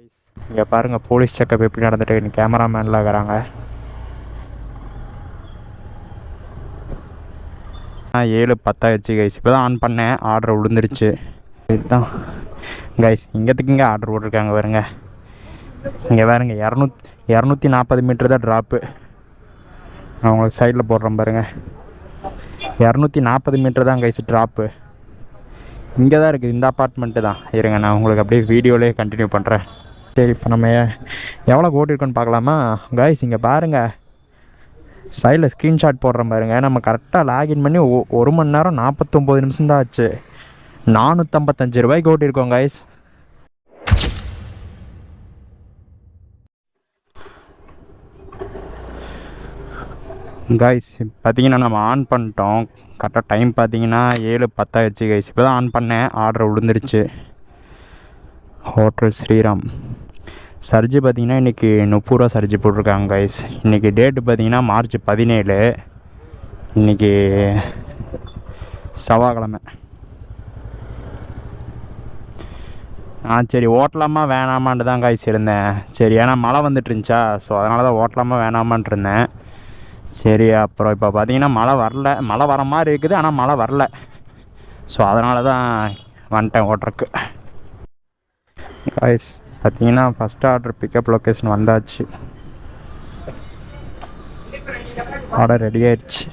இங்கே பாருங்கள் police checkup எப்படி நடந்துட்டு கேமராமேன்லாம் இருக்கிறாங்க. 7:10 ஆயிடுச்சு கைஸ். இப்போ தான் ஆன் பண்ணேன், ஆர்டர் விழுந்துருச்சு. இதுதான் கைஸ், இங்கே ஆர்டர் போட்டிருக்காங்க பாருங்க. இங்கே பாருங்க 240 மீட்டர் தான் ட்ராப்பு. நான் உங்களுக்கு சைடில் போடுறேன் பாருங்க. 240 மீட்டர் தான் கைஸ் ட்ராப்பு. இங்கே தான் இருக்குது, இந்த அப்பார்ட்மெண்ட்டு தான். இருங்க நான் உங்களுக்கு அப்படியே வீடியோலேயே கண்டினியூ பண்ணுறேன். சரி, இப்போ நம்ம எவ்வளோ ஓட்டிருக்கோன்னு பார்க்கலாமா கைஸ்? இங்கே பாருங்கள், சைடில் ஸ்க்ரீன்ஷாட் போடுறேன் பாருங்கள். நம்ம கரெக்டாக லாகின் பண்ணி 1 மணி நேரம் 49 நிமிஷம் தான் ஆச்சு. 455 ரூபாய்க்கு ஓட்டியிருக்கோம் கைஸ். கைஸ் பார்த்தீங்கன்னா நம்ம ஆன் பண்ணிட்டோம். கரெக்டாக டைம் பார்த்தீங்கன்னா 7:10 ஆயிடுச்சு கைஸ். இப்போ தான் ஆன் பண்ணேன், ஆர்டர் விழுந்துருச்சு. ஹோட்டல் ஸ்ரீராம் சர்ஜி பார்த்தீங்கன்னா இன்றைக்கி 30 ரூபா சர்ஜி போட்டிருக்காங்க கைஸ். இன்றைக்கி டேட்டு பார்த்தீங்கன்னா மார்ச் 17. இன்றைக்கி செவ்வாய்க்கிழமை. சரி ஓட்டலாமா வேணாமான்ட்டு தான் கைஸ் இருந்தேன். சரி, ஏன்னா மழை வந்துட்டு இருந்துச்சா, ஸோ அதனால தான் ஓட்டலாமா வேணாமான்ட்டு இருந்தேன். சரி, அப்புறம் இப்போ பார்த்தீங்கன்னா மழை வர மாதிரி இருக்குது, ஆனால் மழை வரல. ஸோ அதனால தான் வந்துட்டேன் ஓட்டுறக்கு. கைஸ் பார்த்தீங்கன்னா ஃபஸ்ட் ஆர்டர் பிக்கப் லொக்கேஷன் வந்தாச்சு. ஆர்டர் ரெடி ஆயிடுச்சு.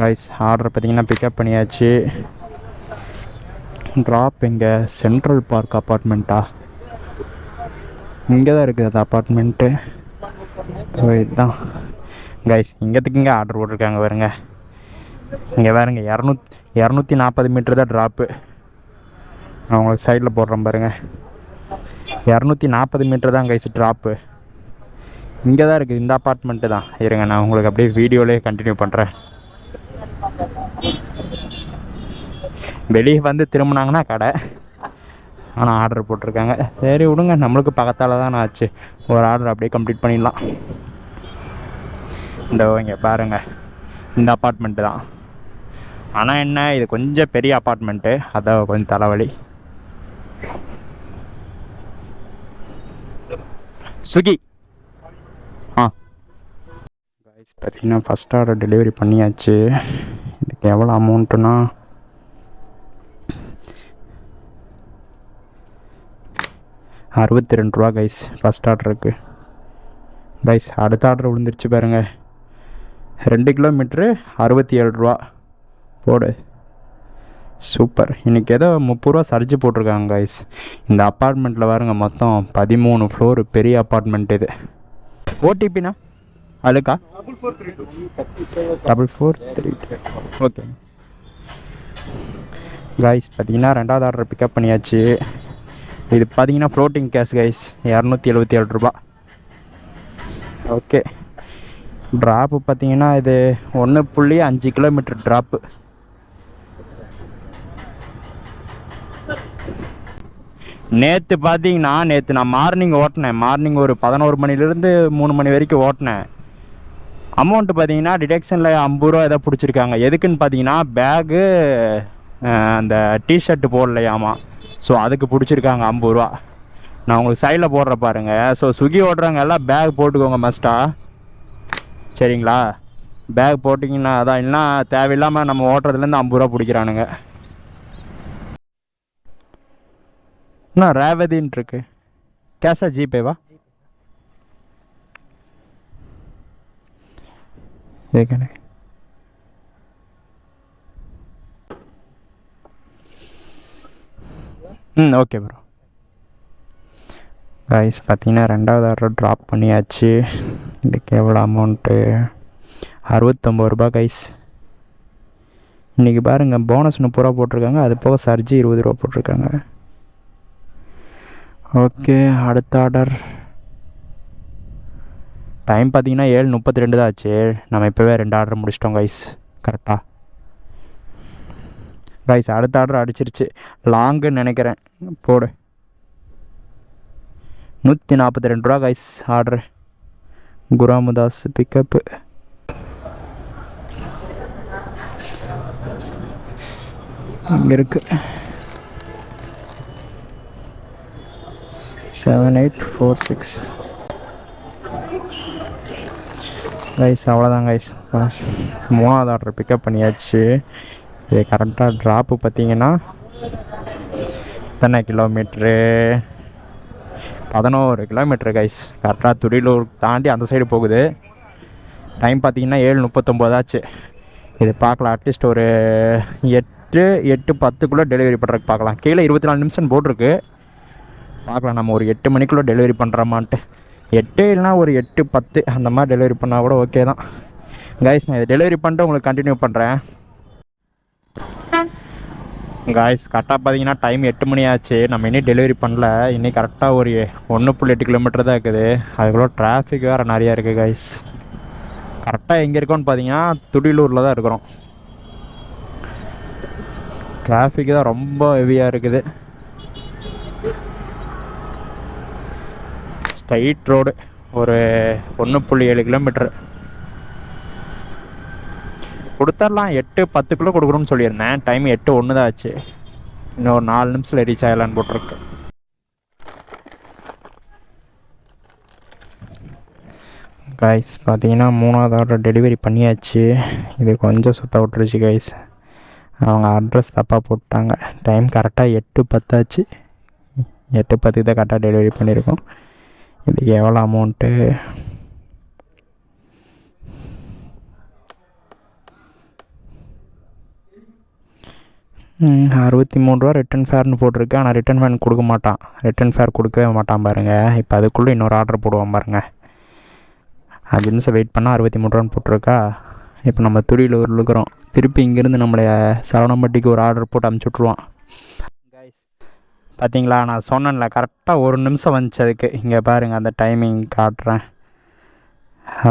கைஸ் ஆர்டர் பார்த்தீங்கன்னா பிக்கப் பண்ணியாச்சு. ட்ராப் எங்கே? சென்ட்ரல் பார்க் அப்பார்ட்மெண்ட்டா? இங்கே தான் இருக்குது அது அப்பார்ட்மெண்ட்டு. இதுதான் கைஸ், இங்கே ஆர்டர் போட்டிருக்காங்க பாருங்க. இங்கே பாருங்க 240 மீட்டர் தான் ட்ராப்பு. நான் உங்களுக்கு சைடில் போடுறேன் பாருங்க. 240 மீட்டர் தான் கைஸ் ட்ராப்பு. இங்கே தான் இருக்குது, இந்த அப்பார்ட்மெண்ட்டு தான். இருங்க நான் உங்களுக்கு அப்படியே வீடியோலேயே கண்டினியூ பண்ணுறேன். வெளியே வந்து திரும்பினாங்கன்னா கடை, ஆனால் ஆர்டர் போட்டிருக்காங்க. சரி விடுங்க, நம்மளுக்கு பக்கத்தால் தான் ஆச்சு. ஒரு ஆர்டர் அப்படியே கம்ப்ளீட் பண்ணிடலாம். இந்த இங்கே பாருங்கள், இந்த அப்பார்ட்மெண்ட்டு தான். ஆனால் என்ன, இது கொஞ்சம் பெரிய அப்பார்ட்மெண்ட்டு, அதான் கொஞ்சம் தலைவலி. ஸ்விக்கி கைஸ் பார்த்தீங்கன்னா ஃபஸ்ட் ஆர்டர் டெலிவரி பண்ணியாச்சு. இதுக்கு எவ்வளோ அமௌண்ட்டுனா 62 ரூபா கைஸ் ஃபஸ்ட் ஆர்டருக்கு. கைஸ் அடுத்த ஆர்டர் விழுந்துருச்சு பாருங்கள். 2 கிலோமீட்ரு 67 ரூபா போடு. சூப்பர். இன்றைக்கி ஏதோ 30 ரூபா சர்ஜி போட்டிருக்காங்க கைஸ். இந்த அப்பார்ட்மெண்ட்டில் பாருங்க, மொத்தம் 13 ஃப்ளோரு, பெரிய அப்பார்ட்மெண்ட் இது. ஓடிபினா அதுக்கா 4432. ஓகே கைஸ் பார்த்தீங்கன்னா ரெண்டாவது ஆர்டர் பிக்கப் பண்ணியாச்சு. இது பார்த்தீங்கன்னா ஃப்ளோட்டிங் கேஷ் கைஸ், 277 ரூபா. ஓகே, ட்ராப்பு பார்த்தீங்கன்னா இது 1.5 கிலோமீட்டர் ட்ராப்பு. நேற்று பார்த்தீங்கன்னா நான் மார்னிங் ஒரு 11 மணிலேருந்து 3 மணி வரைக்கும் ஓட்டினேன். அமௌண்ட்டு பார்த்தீங்கன்னா டிடெக்ஷனில் 50 ரூபா எதாவது பிடிச்சிருக்காங்க. எதுக்குன்னு பார்த்தீங்கன்னா பேகு அந்த டிஷர்ட்டு போடலையாமா, ஸோ அதுக்கு பிடிச்சிருக்காங்க 50 ரூபா. நான் உங்களுக்கு சைடில் போடுற பாருங்கள். ஸோ ஸ்விக்கி ஓட்டுறவங்க எல்லாம் பேக் போட்டுக்கோங்க மஸ்ட்டாக, சரிங்களா? பேக் போட்டிங்கன்னா அதான், இல்லைனா தேவையில்லாமல் நம்ம ஓட்டுறதுலேருந்து 50 ரூபா பிடிக்கிறானுங்க. அண்ணா ரேவதின்னு இருக்கு, கேஷா ஜிபேவா? ஏற்கனவே ஓகே ப்ரோ. கைஸ் பார்த்தீங்கன்னா ரெண்டாவது ஆர்டர் ட்ராப் பண்ணியாச்சு. இதுக்கு எவ்வளோ அமௌண்ட்டு? 69 ரூபா கைஸ். இன்றைக்கி பாருங்கள் போனஸ் 30 ரூபா போட்டிருக்காங்க, அது போக சர்ஜி 20 ரூபா போட்டிருக்காங்க. ஓகே, அடுத்த ஆர்டர் டைம் பார்த்தீங்கன்னா 7:32 தான் ஆச்சு. நம்ம இப்போவே 2 ஆர்டர் முடிச்சிட்டோம் கைஸ், கரெக்டாக. கைஸ் அடுத்த ஆர்டர் அடிச்சிருச்சு, லாங்குன்னு நினைக்கிறேன். போடு. 142 ரூபா கைஸ் ஆர்டர். குராமுதாஸ் பிக்கப்பு. இங்கே இருக்குது 7846 கைஸ். அவ்வளோதான் கைஸ், பாஸ் 3வது ஆர்டர் பிக்கப் பண்ணியாச்சு. இது கரெக்டாக ட்ராப்பு பார்த்தீங்கன்னா எத்தனை கிலோமீட்ரு, 11 கிலோமீட்ரு கைஸ். கரெக்டாக துடியலூர் தாண்டி அந்த சைடு போகுது. டைம் பார்த்தீங்கன்னா 7:39 ஆச்சு. இது பார்க்கலாம், அட்லீஸ்ட் ஒரு 8:10 டெலிவரி பண்ணுறதுக்கு பார்க்கலாம். கீழே 24 நிமிஷம் போட்டிருக்கு. பார்க்கலாம் நம்ம ஒரு 8 மணிக்குள்ளே டெலிவரி பண்ணுறோமான்ட்டு. 8 இல்லைனா ஒரு 8:10 அந்த மாதிரி டெலிவரி பண்ணால் கூட ஓகே தான் கைஸ். நான் இதை டெலிவரி பண்ணிட்டு உங்களுக்கு கண்டினியூ பண்ணுறேன் கைஸ். கரெக்டாக பார்த்தீங்கன்னா டைம் 8 மணி ஆச்சு. நம்ம இன்னும் டெலிவரி பண்ணல. இன்னும் கரெக்டாக ஒரு 1.8 கிலோமீட்டர் தான் இருக்குது. அதுக்குள்ள டிராஃபிக் வேறு நிறையா இருக்குது கைஸ். கரெக்டாக எங்கே இருக்கோன்னு பார்த்தீங்கன்னா துடியலூரில் தான் இருக்கிறோம். டிராஃபிக் தான் ரொம்ப ஹெவியாக இருக்குது. ஸ்ட்ரைட் ரோடு, ஒரு 1.7 கிலோமீட்டர் கொடுத்துடலாம். 8:10 கொடுக்குறோன்னு சொல்லியிருந்தேன். டைம் 8:01 தான் ஆச்சு. இன்னும் ஒரு 4 நிமிஷத்தில் ரீச் ஆகலான்னு போட்டிருக்கு. கைஸ் பார்த்தீங்கன்னா 3வது ஆர்டர் டெலிவரி பண்ணியாச்சு. இது கொஞ்சம் சுத்த விட்டுருச்சு கைஸ். அவங்க அட்ரஸ் தப்பாக போட்டாங்க. டைம் கரெக்டாக 8:10 ஆச்சு. 8:10 தான் கரெக்டாக டெலிவரி பண்ணியிருக்கோம். இதுக்கு எவ்வளோ அமௌண்ட்டு, ₹63 ரிட்டன் ஃபேர்னு போட்டிருக்கு. ஆனால் ரிட்டன் ஃபேர் கொடுக்க மாட்டான். ரிட்டன் ஃபேர் கொடுக்கவே மாட்டான் பாருங்கள். இப்போ அதுக்குள்ளே இன்னொரு ஆர்டர் போடுவான் பாருங்கள். 5 நிமிஷம் வெயிட் பண்ணால் ₹63 போட்டிருக்கா. இப்போ நம்ம துடியலூரில் இருக்கிறோம். திருப்பி இங்கேருந்து நம்மளை சரவணம்பட்டிக்கு ஒரு ஆர்டர் போட்டு அமுச்சு விட்ருவான் கைஸ். பார்த்தீங்களா, நான் சொன்னேன்ல கரெக்டாக 1 நிமிஷம் வந்துச்சு அதுக்கு. இங்கே பாருங்கள், அந்த டைமிங் காட்டுறேன்.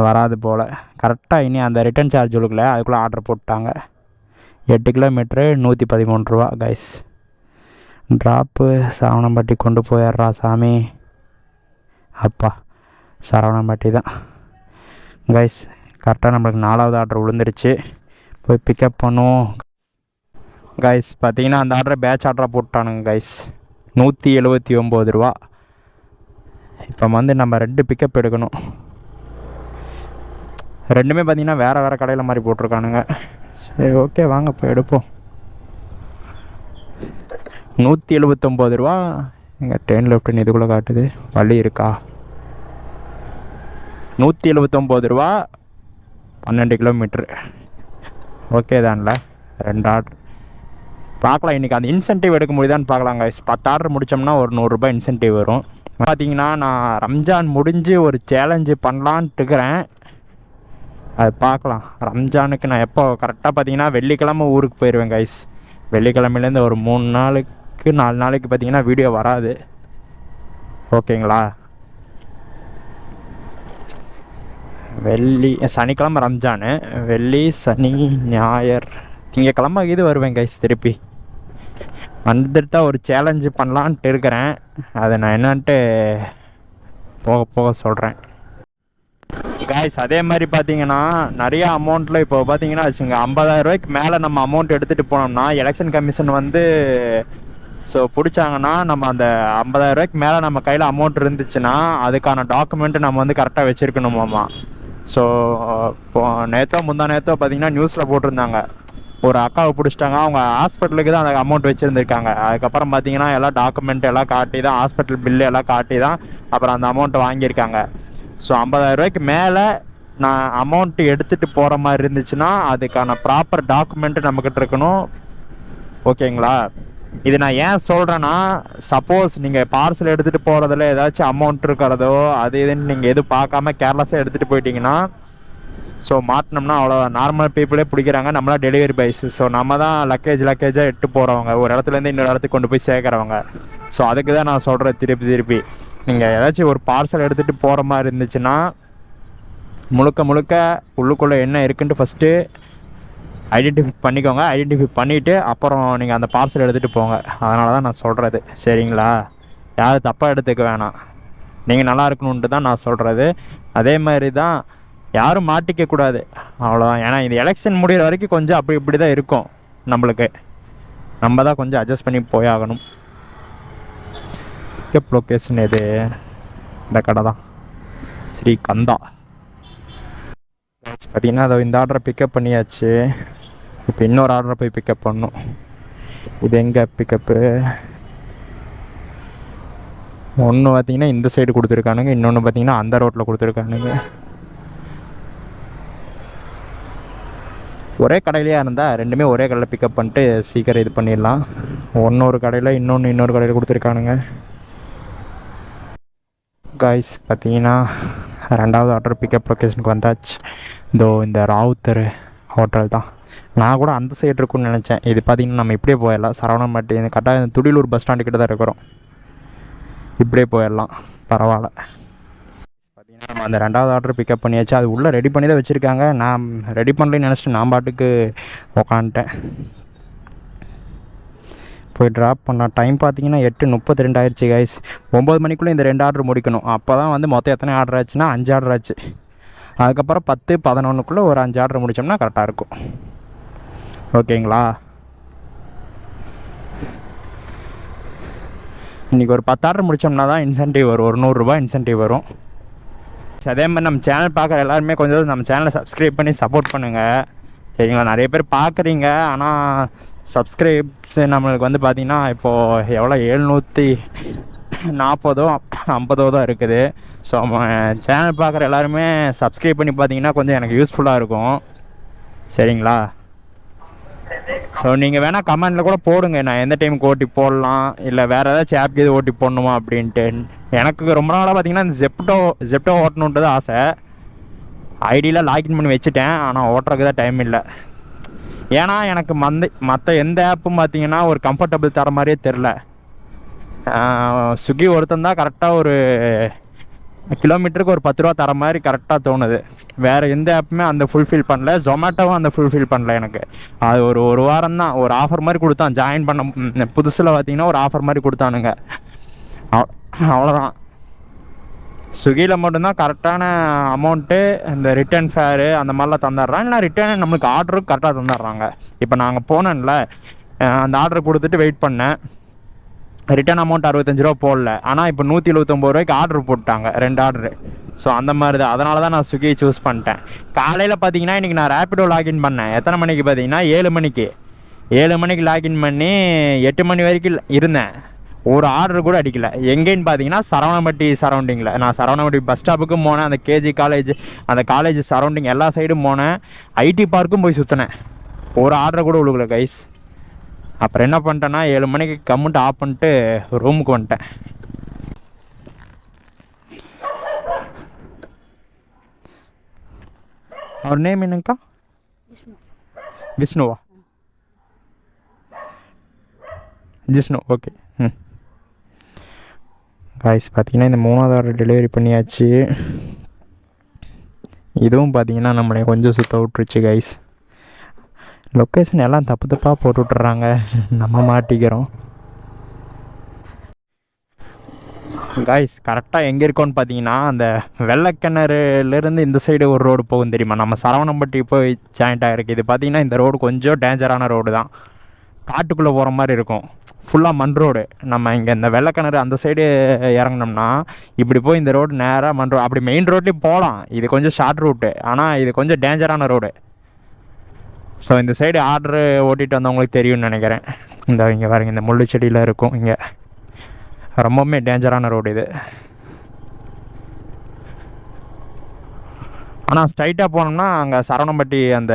வராது போல். கரெக்டாக இனி அந்த ரிட்டன் சார்ஜ் கொடுக்கல, அதுக்குள்ளே ஆர்டர் போட்டாங்க. 8 கிலோமீட்ரு ₹113 கைஸ். ட்ராப்பு சரவணம்பட்டி கொண்டு போயிடுறா சாமி. அப்பா சரவணம்பட்டி தான் கைஸ். கரெக்டாக நம்மளுக்கு 4வது ஆர்டர் விழுந்துருச்சு. போய் பிக்கப் பண்ணுவோம் கைஸ். பார்த்தீங்கன்னா அந்த ஆர்டரை பேட்ச் ஆர்டராக போட்டானுங்க கைஸ். ₹179. இப்போ வந்து நம்ம 2 பிக்கப் எடுக்கணும். ரெண்டுமே பார்த்தீங்கன்னா வேறு வேறு கடையில் மாதிரி போட்டிருக்கானுங்க. சரி ஓகே, வாங்க இப்போ எடுப்போம். ₹179. எங்கள் டென் லெஃப்ட்னு இதுக்குள்ளே காட்டுது. வழி இருக்கா? ₹179, 12 கிலோமீட்ரு. ஓகே தான்ல. 2 ஆர்டர் பார்க்கலாம். இன்றைக்கி அந்த இன்சென்டிவ் எடுக்க முடியுதான்னு பார்க்கலாம் கைஸ். 10 ஆர்டர் முடித்தோம்னா ஒரு ₹100 இன்சென்டிவ் வரும். பார்த்தீங்கன்னா நான் ரம்ஜான் முடிஞ்சு ஒரு சேலஞ்சு பண்ணலான்ட்டு இருக்கிறேன். அது பார்க்கலாம். ரம்ஜானுக்கு நான் எப்போ கரெக்டாக பார்த்தீங்கன்னா வெள்ளிக்கிழமை ஊருக்கு போயிடுவேன் கைஸ். வெள்ளிக்கிழமையிலேருந்து ஒரு 3 நாளைக்கு 4 நாளைக்கு பார்த்தீங்கன்னா வீடியோ வராது. ஓகேங்களா? சனிக்கிழமை ரம்ஜானு, வெள்ளி சனி ஞாயிறு திங்கக்கிழமை இது வருவேன் கைஸ். திருப்பி வந்துட்டு தான் ஒரு சேலஞ்சு பண்ணலான்ட்டு இருக்கிறேன். அதை நான் என்னன்ட்டு போக போக சொல்கிறேன் கைஸ். அதே மாதிரி பார்த்தீங்கன்னா நிறைய அமௌண்ட்டில் இப்போ பார்த்தீங்கன்னா வச்சுங்க, ₹50,000 மேலே நம்ம அமௌண்ட் எடுத்துகிட்டு போனோம்னா எலெக்ஷன் கமிஷன் வந்து ஸோ பிடிச்சாங்கன்னா நம்ம அந்த ₹50,000 மேலே நம்ம கையில் அமௌண்ட் இருந்துச்சுன்னா அதுக்கான டாக்குமெண்ட்டு நம்ம வந்து கரெக்டாக வச்சுருக்கணுமாம்மா. ஸோ இப்போ முந்தா நேற்றோ பார்த்தீங்கன்னா நியூஸில் போட்டிருந்தாங்க, ஒரு அக்காவை பிடிச்சிட்டாங்க. அவங்க ஹாஸ்பிட்டலுக்கு தான் அந்த அமௌண்ட் வச்சுருந்துருக்காங்க. அதுக்கப்புறம் பார்த்தீங்கன்னா எல்லாம் டாக்குமெண்ட் எல்லாம் காட்டி தான், ஹாஸ்பிட்டல் பில்லு எல்லாம் காட்டி தான் அப்புறம் அந்த அமௌண்ட்டை வாங்கியிருக்காங்க. ஸோ ₹50,000 மேலே நான் அமௌண்ட்டு எடுத்துகிட்டு போகிற மாதிரி இருந்துச்சுன்னா அதுக்கான ப்ராப்பர் டாக்குமெண்ட்டு நம்மக்கிட்ட இருக்கணும். ஓகேங்களா? இது நான் ஏன் சொல்கிறேன்னா, சப்போஸ் நீங்கள் பார்சல் எடுத்துகிட்டு போகிறதுல ஏதாச்சும் அமௌண்ட் இருக்கிறதோ அது இதுன்னு நீங்கள் எதுவும் பார்க்காம கேர்லெஸ்ஸாக எடுத்துகிட்டு போயிட்டீங்கன்னா ஸோ மாட்டினோம்னா அவ்வளோ நார்மல் பீப்புளே பிடிக்கிறாங்க. நம்மளாம் டெலிவரி பாய்ஸ். ஸோ நம்ம தான் லக்கேஜாக எட்டு போகிறவங்க, ஒரு இடத்துலேருந்து இன்னொரு இடத்துக்கு கொண்டு போய் சேர்க்குறவங்க. ஸோ அதுக்கு தான் நான் சொல்கிறேன் திருப்பி நீங்கள் ஏதாச்சும் ஒரு பார்சல் எடுத்துகிட்டு போகிற மாதிரி இருந்துச்சுன்னா முழுக்க உள்ளுக்குள்ளே என்ன இருக்குன்ட்டு ஃபஸ்ட்டு ஐடென்டிஃபை பண்ணிக்கோங்க. ஐடென்டிஃபை பண்ணிவிட்டு அப்புறம் நீங்கள் அந்த பார்சல் எடுத்துகிட்டு போங்க. அதனால தான் நான் சொல்கிறது. சரிங்களா? யாரும் தப்பாக எடுத்துக்க வேணாம். நீங்கள் நல்லா இருக்கணுன்ட்டு தான் நான் சொல்கிறது. அதே மாதிரி தான் யாரும் மாட்டிக்கக்கூடாது, அவ்வளோதான். ஏன்னா இது எலெக்ஷன் முடிகிற வரைக்கும் கொஞ்சம் அப்படி இப்படி தான் இருக்கும் நம்மளுக்கு. நம்ம தான் கொஞ்சம் அட்ஜஸ்ட் பண்ணி போய் ஆகணும். பிக்கப் லொக்கேஷன் எது? இந்த கடை தான், ஸ்ரீ கந்தா. பார்த்தீங்கன்னா அதை இந்த ஆர்டரை பிக்கப் பண்ணியாச்சு. இப்போ இன்னொரு ஆர்டரை போய் பிக்கப் பண்ணணும். இது எங்கே பிக்கப்பு? ஒன்று பார்த்தீங்கன்னா இந்த சைடு கொடுத்துருக்கானுங்க, இன்னொன்று பார்த்தீங்கன்னா அந்த ரோட்டில் கொடுத்துருக்கானுங்க. ஒரே கடையிலையாக இருந்தால் ரெண்டுமே ஒரே கடையில் பிக்கப் பண்ணிட்டு சீக்கிரம் இது பண்ணிடலாம். ஒரு கடையில் இன்னொரு கடையில் கொடுத்துருக்கானுங்க. காய்ஸ் பார்த்தீங்கன்னா ரெண்டாவது ஆர்டர் பிக்கப் லொக்கேஷனுக்கு வந்தாச்சு. இந்த ராவுத்தர் ஹோட்டல் தான். நான் கூட அந்த சைடு இருக்குன்னு நினச்சேன். இது பார்த்திங்கன்னா நம்ம இப்படியே போயிடலாம். சரவணம்பட்டி கரெக்டாக இந்த துடிலூர் பஸ் ஸ்டாண்டு கிட்ட தான் இருக்கிறோம். இப்படியே போயிடலாம், பரவாயில்ல. பார்த்திங்கன்னா நம்ம அந்த ரெண்டாவது ஆர்டர் பிக்கப் பண்ணியாச்சு. அது உள்ளே ரெடி பண்ணி தான் வச்சுருக்காங்க. நான் ரெடி பண்ணலன்னு நினச்சிட்டு நான் பாட்டுக்கு உக்காந்துட்டேன். போய் ட்ராப் பண்ணால் டைம் பார்த்தீங்கன்னா 8:32 ஆயிடுச்சு கைஸ். 9 மணிக்குள்ளே இந்த 2 ஆர்டர் முடிக்கணும். அப்போ தான் வந்து மொத்தம் எத்தனை ஆர்டர் ஆச்சுன்னா 5 ஆர்டர் ஆச்சு. அதுக்கப்புறம் 10-11க்குள்ளே ஒரு 5 ஆர்டர் முடித்தோம்னா கரெக்டாக இருக்கும். ஓகேங்களா? இன்றைக்கி ஒரு 10 ஆர்டர் முடித்தோம்னா தான் இன்சென்டிவ் வரும், ஒரு 100 ரூபா இன்சென்டிவ் வரும். அதே மாதிரி நம்ம சேனல் பார்க்குற எல்லாருமே கொஞ்சம் நம்ம சேனலை சப்ஸ்கிரைப் பண்ணி சப்போர்ட் பண்ணுங்கள், சரிங்களா? நிறைய பேர் பார்க்குறீங்க, ஆனால் சப்ஸ்கிரைப்ஸ் நம்மளுக்கு வந்து பார்த்திங்கன்னா இப்போது எவ்வளோ 740-50 தான் இருக்குது. ஸோ சேனல் பார்க்குற எல்லாருமே சப்ஸ்கிரைப் பண்ணி பார்த்தீங்கன்னா கொஞ்சம் எனக்கு யூஸ்ஃபுல்லாக இருக்கும், சரிங்களா? ஸோ நீங்கள் வேணால் கமெண்டில் கூட போடுங்க, நான் எந்த டைமுக்கு ஓட்டி போடலாம், இல்லை வேறு ஏதாச்சும் ஆப் இது ஓட்டி போடணுமா அப்படின்ட்டு. எனக்கு ரொம்ப நாளாக பார்த்தீங்கன்னா இந்த ஜெப்டோ ஓட்டணுன்றது ஆசை. ஐடியில் லாகின் பண்ணி வச்சுட்டேன், ஆனால் ஓட்டுறதுக்கு தான் டைம் இல்லை. ஏன்னா எனக்கு மற்ற எந்த ஆப்பும் பார்த்தீங்கன்னா ஒரு கம்ஃபர்டபுள் தர மாதிரியே தெரில. ஸ்விக்கி ஒருத்தன் தான் கரெக்டாக ஒரு கிலோமீட்டருக்கு ஒரு 10 ரூபா தர மாதிரி கரெக்டாக தோணுது. வேறு எந்த ஆப்புமே அந்த ஃபுல்ஃபில் பண்ணல. ஜொமேட்டோவும் அந்த ஃபுல்ஃபில் பண்ணல எனக்கு. அது ஒரு வாரம் தான் ஒரு ஆஃபர் மாதிரி கொடுத்தான். ஜாயின் பண்ண புதுசில் பார்த்தீங்கன்னா ஒரு ஆஃபர் மாதிரி கொடுத்தானுங்க, அவ்வளோதான். ஸ்விக்கியில் மட்டும்தான் கரெக்டான அமௌண்ட்டு, இந்த ரிட்டர்ன் ஃபேரு அந்த மாதிரிலாம் தந்துடுறாங்க. இல்லை ரிட்டர்ன் நம்மளுக்கு ஆர்டருக்கு கரெக்டாக தந்துடுறாங்க. இப்போ நாங்கள் போனேன்ல, அந்த ஆர்டர் கொடுத்துட்டு வெயிட் பண்ணேன். ரிட்டர்ன் அமௌண்ட் 65 ரூபா போடல, ஆனால் இப்போ 179 ரூபாய்க்கு ஆர்டர் போட்டாங்க, 2 ஆர்டரு. ஸோ அந்த மாதிரி தான், அதனால தான் நான் ஸ்விக்கியை சூஸ் பண்ணிட்டேன். காலையில் பார்த்தீங்கன்னா இன்றைக்கி நான் ரேப்பிடோ லாகின் பண்ணேன். எத்தனை மணிக்கு பார்த்தீங்கன்னா 7 மணிக்கு லாகின் பண்ணி 8 மணி வரைக்கும் இருந்தேன். ஒரு ஆர்டர் கூட அடிக்கலை. எங்கேன்னு பார்த்தீங்கன்னா சரவணம்பட்டி சரௌண்டிங்கில். நான் சரவணம்பட்டி பஸ் ஸ்டாப்புக்கும் போனேன், அந்த கேஜி காலேஜ் அந்த காலேஜ் சரௌண்டிங் எல்லா சைடும் போனேன், ஐடி பார்க்கும் போய் சுற்றினேன். ஒரு ஆர்டர் கூட உழுகலை கைஸ். அப்புறம் என்ன பண்ணிட்டேன்னா 7 மணிக்கு கம்முன்ட்டு ஆஃப் பண்ணிட்டு ரூமுக்கு வந்துட்டேன். அவர் நேம் என்னங்கக்கா? விஷ்ணுவா? ஜிஷ்ணு, ஓகே. காய்ஸ் பார்த்தீங்கன்னா இந்த 3வது ஆர்டர் டெலிவரி பண்ணியாச்சு. இதுவும் பார்த்தீங்கன்னா நம்மளை கொஞ்சம் சுற்ற விட்டுருச்சு கைஸ். லொக்கேஷன் எல்லாம் தப்பாக போட்டு விட்டுறாங்க, நம்ம மாட்டிக்கிறோம். காய்ஸ் கரெக்டாக எங்கே இருக்கோன்னு பார்த்தீங்கன்னா அந்த வெள்ளைக்கிணறுலேருந்து இந்த சைடு ஒரு ரோடு போகும் தெரியுமா, நம்ம சரவணம்பட்டி போய் ஜாயிண்ட் ஆகிருக்கு. இது பார்த்தீங்கன்னா இந்த ரோடு கொஞ்சம் டேஞ்சரான ரோடு தான், காட்டுக்குள்ளே போகிற மாதிரி இருக்கும், ஃபுல்லாக மண் ரோடு. நம்ம இங்கே இந்த வெள்ளைக்கிணறு அந்த சைடு இறங்கினோம்னா இப்படி போய் இந்த ரோடு நேராக மண் ரோடு, அப்படி மெயின் ரோட்லேயும் போகலாம். இது கொஞ்சம் ஷார்ட் ரூட்டு, ஆனால் இது கொஞ்சம் டேஞ்சரான ரோடு. ஸோ இந்த சைடு ஆர்டரு ஓட்டிகிட்டு வந்தவங்களுக்கு தெரியும்னு நினைக்கிறேன். இங்கே பாருங்க, இந்த முள்ளு செடியில் இருக்கும். இங்கே ரொம்பவுமே டேஞ்சரான ரோடு இது. ஆனால் ஸ்ட்ரைட்டாக போனோம்னா அங்கே சரவணம்பட்டி அந்த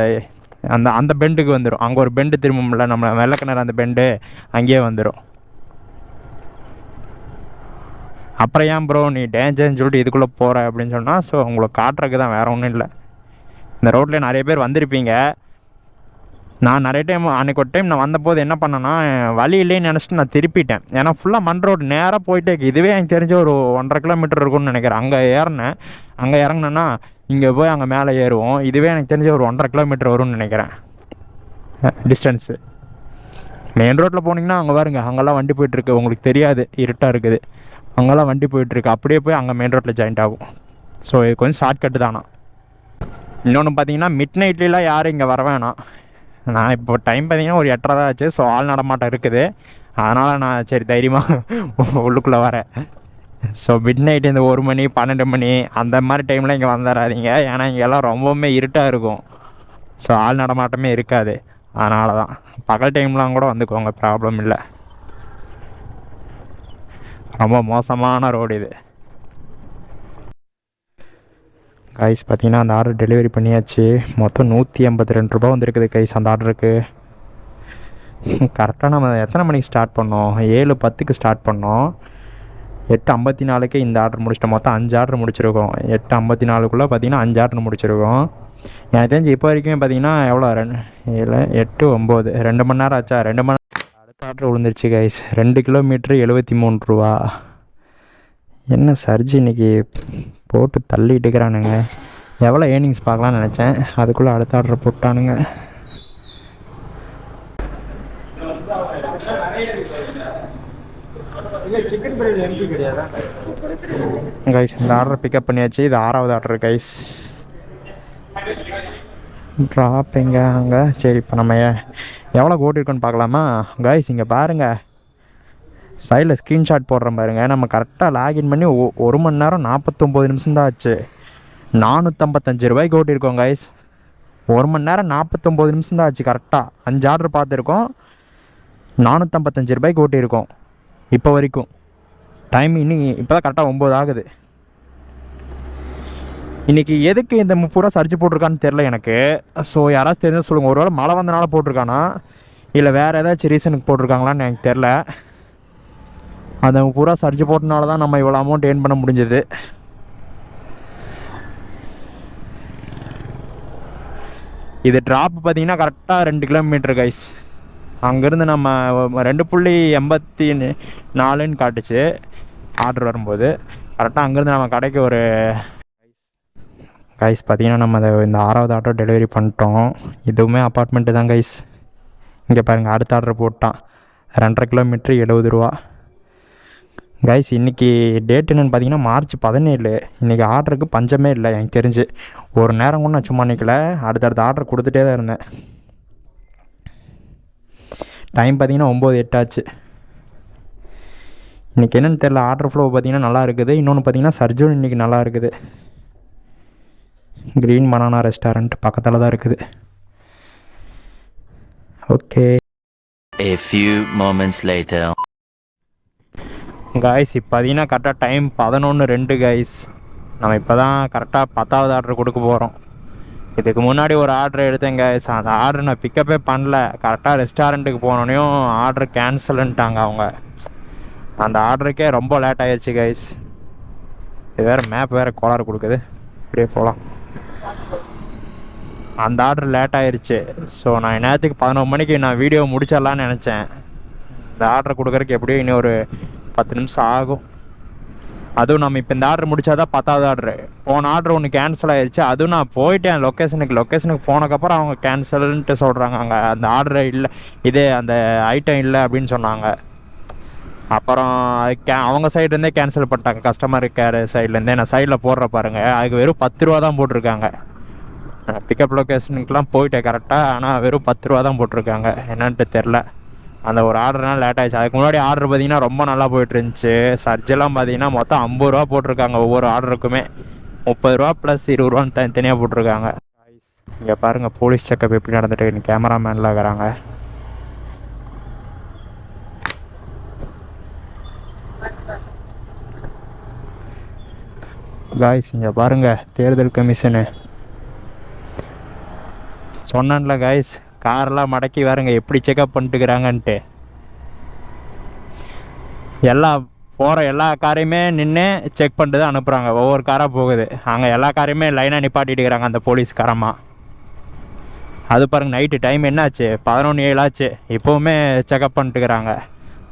அந்த அந்த பெண்டுக்கு வந்துடும். அங்கே ஒரு பெண்டு திரும்பும்ல, நம்ம வெள்ளைக்கிணறு அந்த பெண்டு அங்கேயே வந்துடும். அப்புறம் ஏன் ப்ரோ நீ டேஞ்சர்னு சொல்லிட்டு இதுக்குள்ளே போகிற அப்படின்னு சொன்னால், ஸோ உங்களுக்கு காட்டுறதுக்கு தான், வேறு ஒன்றும் இல்லை. இந்த ரோட்டில் நிறைய பேர் வந்திருப்பீங்க. நான் நிறைய டைம் அன்றைக்கி ஒரு டைம் நான் வந்தபோது என்ன பண்ணேன்னா வழி இல்லைன்னு நினச்சிட்டு நான் திருப்பிட்டேன். ஏன்னா ஃபுல்லாக மண் ரோடு நேராக போயிட்டே இதுவே எனக்கு தெரிஞ்ச ஒரு 1.5 கிலோமீட்டர் இருக்கும்னு நினைக்கிறேன். அங்கே ஏறினேன், அங்கே இறங்கினேன்னா இங்கே போய் அங்கே மேலே ஏறுவோம். இதுவே எனக்கு தெரிஞ்ச ஒரு 1.5 கிலோமீட்டர் வரும்னு நினைக்கிறேன் டிஸ்டன்ஸு. மெயின் ரோட்டில் போனீங்கன்னா அங்கே பாருங்க, அங்கெல்லாம் வண்டி போயிட்டுருக்கு, உங்களுக்கு தெரியாது, இருட்டாக இருக்குது. அங்கெல்லாம் வண்டி போயிட்டுருக்கு, அப்படியே போய் அங்கே மெயின் ரோட்டில் ஜாயிண்ட் ஆகும். ஸோ இது கொஞ்சம் ஷார்ட்கட்டு தானா. இன்னொன்று பார்த்தீங்கன்னா மிட் நைட்லாம் யாரும் இங்கே வர வேணாம். நான் இப்போ டைம் பார்த்தீங்கன்னா ஒரு 8:30 தான் ஆச்சு. ஸோ ஆள் நடமாட்டம் இருக்குது. அதனால் நான் சரி தைரியமாக உள்ளுக்குள்ளே வரேன். ஸோ மிட் நைட் இந்த 1 மணி 12 மணி அந்த மாதிரி டைமில் இங்கே வந்துடாதீங்க. ஏன்னா இங்கெல்லாம் ரொம்பவுமே இருட்டாக இருக்கும். ஸோ ஆள் நடமாட்டமே இருக்காது. அதனால தான் பகல் டைம்லாம் கூட வந்துக்கோங்க, ப்ராப்ளம் இல்லை. ரொம்ப மோசமான ரோடு இது. கைஸ் பார்த்தீங்கன்னா அந்த ஆர்டர் டெலிவரி பண்ணியாச்சு. மொத்தம் 182 ரூபா வந்துருக்குது கைஸ் அந்த ஆர்டருக்கு. கரெக்டாக நம்ம எத்தனை மணிக்கு ஸ்டார்ட் பண்ணோம்? 7:10க்கு ஸ்டார்ட் பண்ணோம். 8:54க்கு இந்த ஆர்டர் முடிச்சிட்டோம். மொத்தம் 5 ஆர்டர் முடிச்சிருக்கோம். 8:54க்குள்ளே பார்த்தீங்கன்னா 5 ஆர்டர் முடிச்சிருக்கோம். எனக்கு தெரிஞ்சு இப்போ வரைக்குமே பார்த்தீங்கன்னா எவ்வளோ 7 8 9 2 மணி நேரம் ஆச்சா? 2 மணி நேரம் அடுத்த ஆர்டர் விழுந்துருச்சு கைஸ். 2 கிலோமீட்ரு 73 ரூபா. என்ன சர்ஜி இன்னைக்கு போட்டு தள்ளிட்டு இருக்கிறானுங்க. எவ்வளோ ஏர்னிங்ஸ் பார்க்கலான்னு நினச்சேன், அதுக்குள்ளே அடுத்த ஆர்டர் போட்டானுங்க. கைஸ் இந்த ஆர்டர் பிக்கப் பண்ணியாச்சு. இது 6வது ஆர்டர் கைஸ். ட்ராப் எங்கே அங்கே? சரி இப்போ நம்ம எவ்வளோ ஓட்டிருக்கோன்னு பார்க்கலாமா கைஸ்? இங்கே பாருங்கள், சைடில் ஸ்க்ரீன்ஷாட் போடுறேன் பாருங்கள். நம்ம கரெக்டாக லாகின் பண்ணி 1 மணி நேரம் 49 நிமிஷம் தான் ஆச்சு. 455 ரூபாய்க்கு ஓட்டியிருக்கோம் கைஸ். 1 மணி நேரம் 49 நிமிஷம் தான் ஆச்சு. கரெக்டாக 5 ஆர்டர் பார்த்துருக்கோம். 455 ரூபாய்க்கு ஓட்டியிருக்கோம் இப்போ வரைக்கும். டைம் இன்னைக்கு இப்போ தான் கரெக்டாக 9 ஆகுது. இன்றைக்கி எதுக்கு இந்த 30 ரூபா சர்ஜ் போட்டிருக்கான்னு தெரில எனக்கு. ஸோ யாராவது தெரிஞ்சு சொல்லுங்கள். ஒரு வேளை மழை வந்தனால போட்டிருக்கானா இல்லை வேறு ஏதாச்சும் ரீசனுக்கு போட்டிருக்காங்களான்னு எனக்கு தெரில. அந்த 30 ரூபா சர்ஜ் போட்டனால தான் நம்ம இவ்வளோ அமௌண்ட் ஏர்ன் பண்ண முடிஞ்சது. இது ட்ராப் பார்த்தீங்கன்னா கரெக்டாக 2 கிலோமீட்டர் கைஸ். அங்கேருந்து நம்ம 2.84ன்னு காட்டுச்சு ஆர்டர் வரும்போது. கரெக்டாக அங்கேருந்து நம்ம கடைக்கு ஒரு கைஸ் பார்த்தீங்கன்னா நம்ம இந்த 6வது ஆர்டர் டெலிவரி பண்ணிட்டோம். இதுவுமே அப்பார்ட்மெண்ட்டு தான் கைஸ். இங்கே பாருங்கள், அடுத்த ஆர்டர் போட்டான். 2.5 கிலோமீட்ரு 70 ரூபா கைஸ். இன்றைக்கி டேட் என்னென்னு பார்த்தீங்கன்னா March 17. இன்றைக்கி ஆர்டருக்கு பஞ்சமே இல்லை எனக்கு தெரிஞ்சு. ஒரு நேரம் கூட நான் சும்மா நிற்கல, அடுத்தடுத்த ஆர்டர் கொடுத்துட்டே தான் இருந்தேன். டைம் பார்த்தீங்கன்னா 9:08 ஆச்சு. இன்றைக்கி என்னென்னு தெரில, ஆர்டர் ஃப்ளோ பார்த்தீங்கன்னா நல்லா இருக்குது. இன்னொன்று பார்த்தீங்கன்னா சர்ஜூன் இன்றைக்கி நல்லா இருக்குது. க்ரீன் பனானா ரெஸ்டாரண்ட் பக்கத்தில் தான் இருக்குது. Okay. A few moments later. Guys இப்போ பார்த்தீங்கன்னா கரெக்டாக டைம் 11:02 காய்ஸ். நம்ம இப்போ தான் கரெக்டாக 10வது ஆர்டர் கொடுக்க போகிறோம். இதுக்கு முன்னாடி ஒரு ஆர்டர் எடுத்தேன் காய்ஸ். அந்த ஆர்டர் நான் பிக்கப்பே பண்ணல. கரெக்டாக ரெஸ்டாரண்ட்டுக்கு போனோடனையும் ஆர்டர் கேன்சலுன்ட்டாங்க அவங்க. அந்த ஆர்டருக்கே ரொம்ப லேட் ஆகிடுச்சு காய்ஸ். இது வேறு மேப் வேறு கோளாறு கொடுக்குது. இப்படியே போகலாம். அந்த ஆர்டர் லேட் ஆகிடுச்சு. ஸோ நான் நேரத்துக்கு 11 மணிக்கு நான் வீடியோ முடிச்சிடலான்னு நினச்சேன். இந்த ஆர்டர் கொடுக்குறதுக்கு எப்படியும் இன்னும் ஒரு 10 நிமிஷம் ஆகும். அதுவும் நம்ம இப்போ இந்த ஆர்டர் முடித்தா தான் 10வது ஆர்டரு. போன ஆர்டர் ஒன்று கேன்சல் ஆகிடுச்சு. அதுவும் நான் போயிட்டேன் லொக்கேஷனுக்கு போனதுக்கப்புறம் அவங்க கேன்சல்ன்ட்டு சொல்கிறாங்க. அங்கே அந்த ஆர்டர் இல்லை, இதே அந்த ஐட்டம் இல்லை அப்படின்னு சொன்னாங்க. அப்புறம் அவங்க சைட்லேருந்தே கேன்சல் பண்ணிட்டாங்க. கஸ்டமர் கேர் சைட்லேருந்தே. நான் சைடில் போடுற பாருங்கள், அதுக்கு வெறும் 10 ரூபா தான் போட்டிருக்காங்க. பிக்கப் லொக்கேஷனுக்குலாம் போயிட்டேன் கரெக்டாக, ஆனால் வெறும் 10 ரூபா தான் போட்டிருக்காங்க. என்னன்ட்டு தெரில. அந்த ஒரு ஆர்டர்னால் லேட் ஆகிடுச்சு. அதுக்கு முன்னாடி ஆர்டர் பார்த்தீங்கன்னா ரொம்ப நல்லா போய்ட்டு இருந்துச்சு. சர்ஜெல்லாம் பார்த்தீங்கன்னா மொத்தம் 50 ரூபா போட்டிருக்காங்க ஒவ்வொரு ஆர்டருக்குமே. 30 ரூபா ப்ளஸ் 20 ரூபான்னு தனித்தனியாக போட்டிருக்காங்க. இங்கே பாருங்கள் போலீஸ் செக்கப் எப்படி நடந்துட்டு கேமராமேனில் இருக்கிறாங்க. காய்ஸ் இங்கே பாருங்கள், தேர்தல் கமிஷனு சொன்னேன்ல காய்ஸ், காரெல்லாம் மடக்கி பாருங்க எப்படி செக்அப் பண்ணிட்டுக்கிறாங்கன்ட்டு. போகிற எல்லா காரையுமே நின்று செக் பண்ணிட்டு தான் அனுப்புகிறாங்க. ஒவ்வொரு காராக போகுது. அங்கே எல்லா காரையுமே லைனாக நிப்பாட்டிட்டுக்கிறாங்க அந்த போலீஸ்காரமாக. அது பாருங்கள், நைட்டு டைம் என்னாச்சு, 11:07 ஆச்சு. இப்போவுமே செக்அப் பண்ணிட்டுக்கிறாங்க.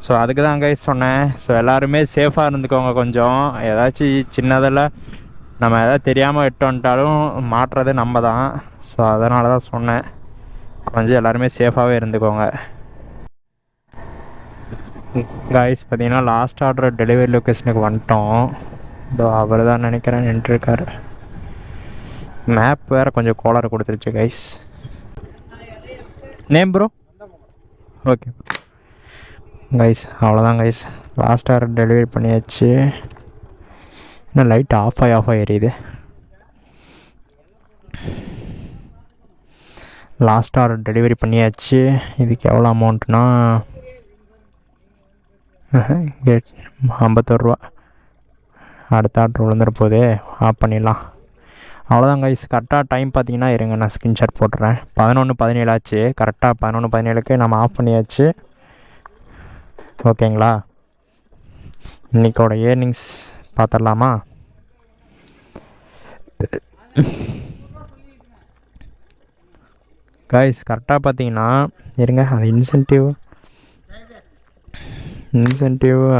ஸோ அதுக்கு தான் கைஸ் சொன்னேன். ஸோ எல்லாருமே சேஃபாக இருந்துக்கோங்க. கொஞ்சம் ஏதாச்சும் சின்னதில் நம்ம எதாவது தெரியாமல் இட்டு வந்துட்டாலும் மாட்டுறது நம்ம தான். ஸோ அதனால தான் சொன்னேன், கொஞ்சம் எல்லாருமே சேஃபாகவே இருந்துக்கோங்க. காய்ஸ் பார்த்தீங்கன்னா லாஸ்ட் ஆர்டர் டெலிவரி லொக்கேஷனுக்கு வந்துட்டோம். இதோ அவர் தான் நினைக்கிறேன் நின்றுருக்கார். மேப் வேறு கொஞ்சம் கோளாறு கொடுத்துருச்சு guys. Name bro? Okay guys, அவ்வளோதான் கைஸ். லாஸ்ட் ஆர்டர் டெலிவரி பண்ணியாச்சு. இன்னும் லைட் ஆஃப் ஆகி எரியுது. லாஸ்ட் ஆர்டர் டெலிவரி பண்ணியாச்சு. இதுக்கு எவ்வளோ அமௌண்ட்னா 51 ரூபா. அடுத்த ஆர்டர் விழுந்துற போதே ஆஃப் பண்ணிடலாம். அவ்வளோதான் கைஸ். கரெக்டாக டைம் பார்த்தீங்கன்னா இருங்க, நான் ஸ்க்ரீன்ஷாட் போட்டுறேன். 11:17 ஆச்சு. கரெக்டாக 11:17க்கு நம்ம ஆஃப் பண்ணியாச்சு. ஓகேங்களா? இன்றைக்கோட ஏர்னிங்ஸ் பார்த்துடலாமா? கைஸ் கரெக்டாக பார்த்தீங்கன்னா இருங்க, அது இன்சென்டிவ்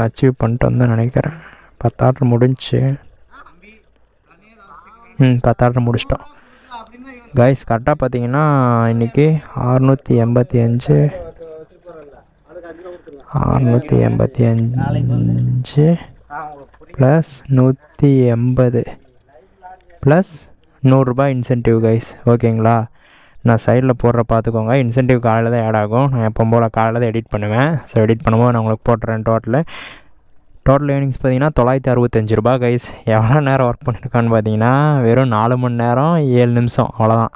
அச்சீவ் பண்ணிட்டு வந்தேன் நினைக்கிறேன். 10 ஆர்டர் முடிஞ்சிச்சு. 10 ஆர்டர் முடிச்சிட்டோம் கைஸ். கரெக்டாக பார்த்தீங்கன்னா இன்றைக்கி 685 ப்ளஸ் 180 ப்ளஸ் 100 ரூபாய் இன்சென்டிவ் கைஸ். ஓகேங்களா? நான் சைடில் போடுற பார்த்துக்கோங்க. இன்சென்டிவ் காலையில் தான் ஆட் ஆகும். நான் எப்போ போல் காலையில் தான் எடிட் பண்ணுவேன். ஸோ எடிட் பண்ணும்போது நான் உங்களுக்கு போட்டுறேன். டோட்டல் ஏர்னிங்ஸ் பார்த்தீங்கன்னா 965 ரூபா கைஸ். எவ்வளோ நேரம் ஒர்க் பண்ணியிருக்கான்னு பார்த்தீங்கன்னா வெறும் 4 மணி நேரம் 7 நிமிஷம், அவ்வளோதான்.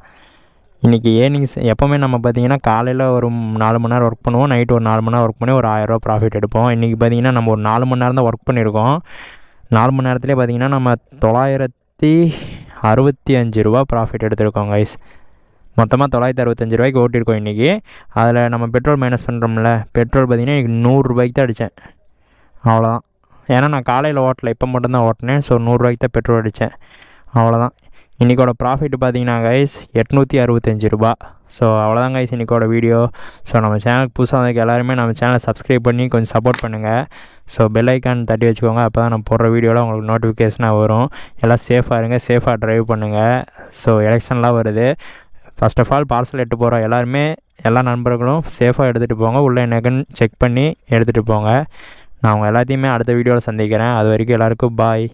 இன்றைக்கி ஏர்னிங்ஸ் எப்போவுமே நம்ம பார்த்தீங்கன்னா காலையில் ஒரு 4 மணி நேரம் ஒர்க் பண்ணுவோம், நைட்டு ஒரு 4 மணி நேரம் ஒர்க் பண்ணி ஒரு 1000 ரூபா ப்ராஃபிட் எடுப்போம். இன்றைக்கி பார்த்தீங்கன்னா நம்ம ஒரு 4 மணி நேரம் தான் ஒர்க் பண்ணியிருக்கோம். 4 மணி நேரத்துலேயே பார்த்தீங்கன்னா நம்ம 965 ரூபா ப்ராஃபிட் எடுத்திருக்கோம் கைஸ். மொத்தமாக 965 ரூபாய்க்கு ஓட்டியிருக்கோம் இன்றைக்கி. அதில் நம்ம பெட்ரோல் மைனஸ் பண்ணுறோம்ல, பெட்ரோல் பார்த்திங்கன்னா இன்றைக்கி 100 ரூபாய்க்கு தான் அடித்தேன், அவ்வளோதான். ஏன்னா நான் காலையில் ஓட்டலை, இப்போ மட்டும்தான் ஓட்டினேன். ஸோ 100 ரூபாய்க்கு தான் பெட்ரோல் அடித்தேன், அவ்வளோதான். இன்றைக்கோட ப்ராஃபிட் பார்த்திங்கன்னா கைஸ் 865 ரூபா. ஸோ அவ்வளோதான் கைஸ் இன்றைக்கோட வீடியோ. ஸோ நம்ம சேனலுக்கு புதுசாக வந்ததுக்கு எல்லாருமே நம்ம சேனலை சப்ஸ்கிரைப் பண்ணி கொஞ்சம் சப்போர்ட் பண்ணுங்கள். ஸோ பெல் ஐக்கான் தட்டி வச்சுக்கோங்க, அப்போ தான் நம்ம போடுற வீடியோவில் உங்களுக்கு நோட்டிஃபிகேஷனாக வரும். எல்லாம் சேஃபாக இருங்க, சேஃபாக ட்ரைவ் பண்ணுங்கள். ஸோ எலெக்ஷன்லாம் வருது. ஃபர்ஸ்ட் ஆஃப் ஆல் பார்சல் எடுத்து போகிற எல்லாருமே, எல்லா நண்பர்களும் சேஃபாக எடுத்துகிட்டு போங்க. உள்ளே என்னக்குன்னு செக் பண்ணி எடுத்துகிட்டு போங்க. நான் உங்கள் எல்லாத்தையுமே அடுத்த வீடியோவில் சந்திக்கிறேன். அது வரைக்கும் எல்லாருக்கும் பாய்.